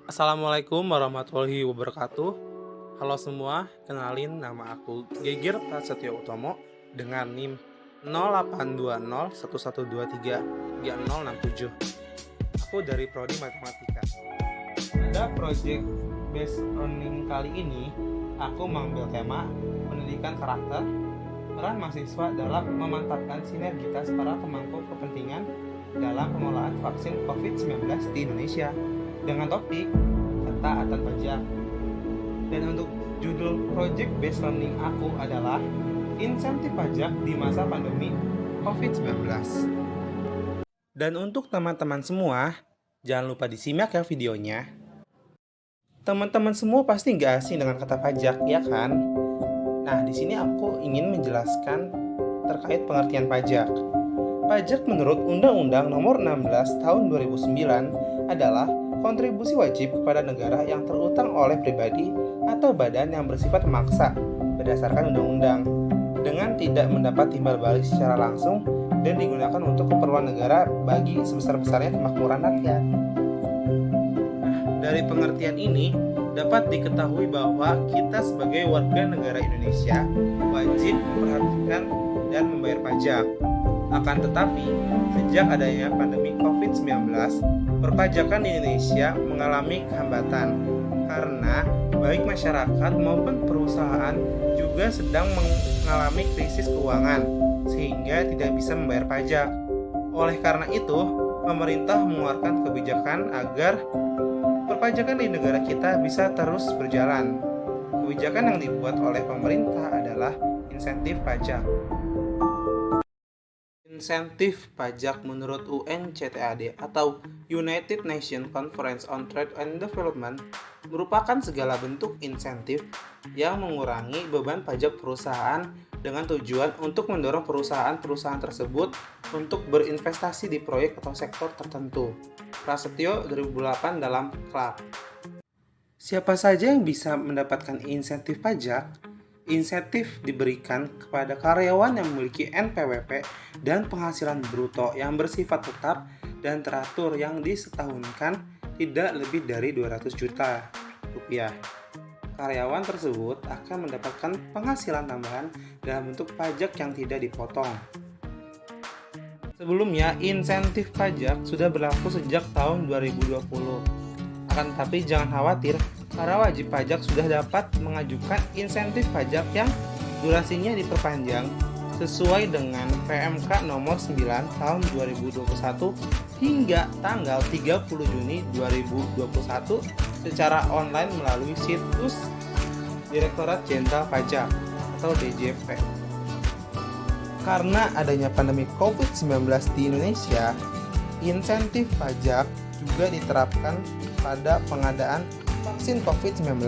Assalamualaikum warahmatullahi wabarakatuh. Halo semua, kenalin nama aku Gegir Prasetyo Utomo dengan NIM 082011233067. Aku dari Prodi Matematika. Pada project based learning kali ini, aku mengambil tema pendidikan karakter, peran mahasiswa dalam memantapkan sinergitas para pemangku kepentingan dalam pengelolaan vaksin COVID-19 di Indonesia dengan topik ketaatan pajak. Dan untuk judul project based learning aku adalah insentif pajak di masa pandemi COVID-19. Dan untuk teman-teman semua, jangan lupa disimak ya videonya. Teman-teman semua pasti nggak asing dengan kata pajak, ya kan? Nah, di sini aku ingin menjelaskan terkait pengertian pajak. Pajak menurut Undang-Undang Nomor 16 Tahun 2009 adalah kontribusi wajib kepada negara yang terutang oleh pribadi atau badan yang bersifat memaksa berdasarkan undang-undang dengan tidak mendapat timbal balik secara langsung dan digunakan untuk keperluan negara bagi sebesar-besarnya kemakmuran rakyat. Dari pengertian ini dapat diketahui bahwa kita sebagai warga negara Indonesia wajib memperhatikan dan membayar pajak. Akan tetapi, sejak adanya pandemi COVID-19, perpajakan di Indonesia mengalami hambatan karena baik masyarakat maupun perusahaan juga sedang mengalami krisis keuangan sehingga tidak bisa membayar pajak. Oleh karena itu, pemerintah mengeluarkan kebijakan agar perpajakan di negara kita bisa terus berjalan. Kebijakan yang dibuat oleh pemerintah adalah insentif pajak. Insentif pajak menurut UNCTAD atau United Nations Conference on Trade and Development merupakan segala bentuk insentif yang mengurangi beban pajak perusahaan dengan tujuan untuk mendorong perusahaan-perusahaan tersebut untuk berinvestasi di proyek atau sektor tertentu. Prasetyo 2008 dalam Clark. Siapa saja yang bisa mendapatkan insentif pajak? Insentif diberikan kepada karyawan yang memiliki NPWP dan penghasilan bruto yang bersifat tetap dan teratur yang disetahunkan tidak lebih dari 200 juta rupiah. Karyawan tersebut akan mendapatkan penghasilan tambahan dalam bentuk pajak yang tidak dipotong. Sebelumnya, insentif pajak sudah berlaku sejak tahun 2020. Akan tetapi jangan khawatir, para wajib pajak sudah dapat mengajukan insentif pajak yang durasinya diperpanjang sesuai dengan PMK nomor 9 tahun 2021 hingga tanggal 30 Juni 2021 secara online melalui situs Direktorat Jenderal Pajak atau DJP. Karena adanya pandemi COVID-19 di Indonesia, insentif pajak juga diterapkan pada pengadaan vaksin COVID-19.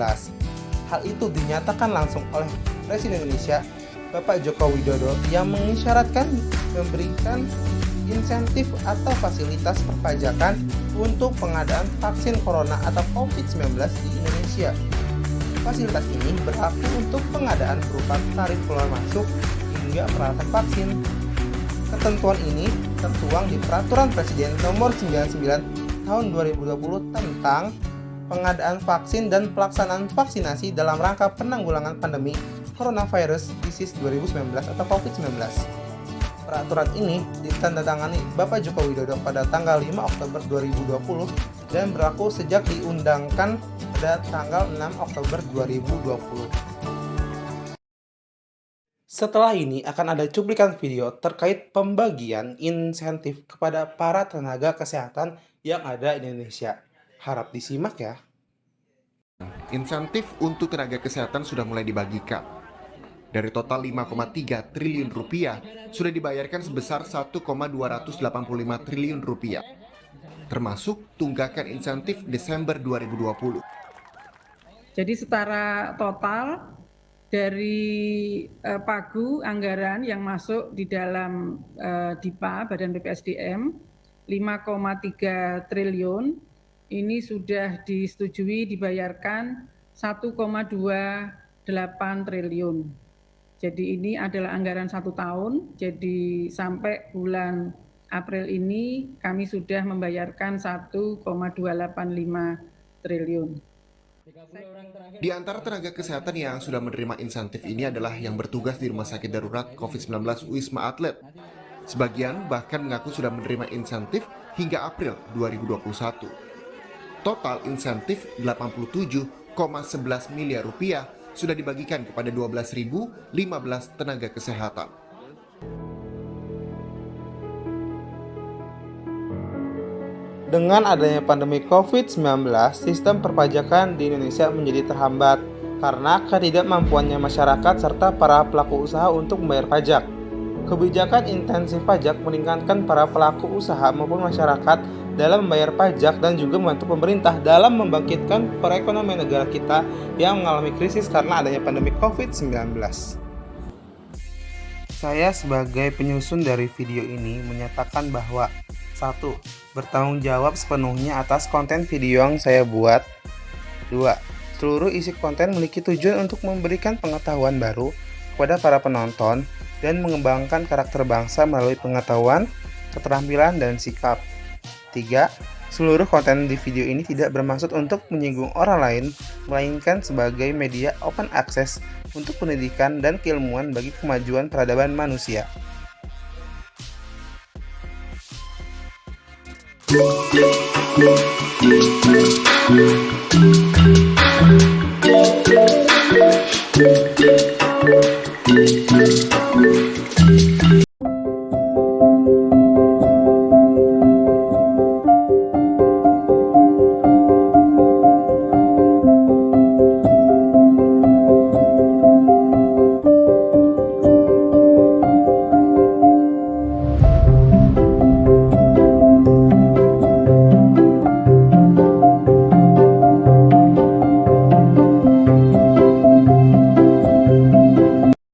Hal itu dinyatakan langsung oleh Presiden Indonesia, Bapak Joko Widodo, yang mengisyaratkan memberikan insentif atau fasilitas perpajakan untuk pengadaan vaksin corona atau COVID-19 di Indonesia. Fasilitas ini berlaku untuk pengadaan berupa tarif keluar masuk hingga peralatan vaksin. Ketentuan ini tertuang di Peraturan Presiden Nomor 99 Tahun 2020 tentang pengadaan vaksin dan pelaksanaan vaksinasi dalam rangka penanggulangan pandemi Coronavirus Disease 2019 atau COVID-19. Peraturan ini ditandatangani Bapak Joko Widodo pada tanggal 5 Oktober 2020 dan berlaku sejak diundangkan pada tanggal 6 Oktober 2020. Setelah ini akan ada cuplikan video terkait pembagian insentif kepada para tenaga kesehatan yang ada di Indonesia. Harap disimak ya. Insentif untuk tenaga kesehatan sudah mulai dibagikan. Dari total 5,3 triliun rupiah, sudah dibayarkan sebesar 1,285 triliun rupiah, termasuk tunggakan insentif Desember 2020. Jadi setara total dari pagu anggaran yang masuk di dalam DIPA, Badan BPSDM, 5,3 triliun, ini sudah disetujui dibayarkan 1,28 triliun. Jadi ini adalah anggaran 1 tahun, jadi sampai bulan April ini kami sudah membayarkan 1,285 triliun. Di antara tenaga kesehatan yang sudah menerima insentif ini adalah yang bertugas di Rumah Sakit Darurat COVID-19 Wisma Atlet. Sebagian bahkan mengaku sudah menerima insentif hingga April 2021. Total insentif 87,11 miliar rupiah sudah dibagikan kepada 12.015 tenaga kesehatan. Dengan adanya pandemi COVID-19, sistem perpajakan di Indonesia menjadi terhambat karena ketidakmampuannya masyarakat serta para pelaku usaha untuk membayar pajak. Kebijakan intensif pajak meningkatkan para pelaku usaha maupun masyarakat dalam membayar pajak dan juga membantu pemerintah dalam membangkitkan perekonomian negara kita yang mengalami krisis karena adanya pandemi COVID-19. Saya sebagai penyusun dari video ini menyatakan bahwa 1. Bertanggung jawab sepenuhnya atas konten video yang saya buat. 2. Seluruh isi konten memiliki tujuan untuk memberikan pengetahuan baru kepada para penonton dan mengembangkan karakter bangsa melalui pengetahuan, keterampilan, dan sikap. 3. Seluruh konten di video ini tidak bermaksud untuk menyinggung orang lain, melainkan sebagai media open access untuk pendidikan dan keilmuan bagi kemajuan peradaban manusia. Thank you.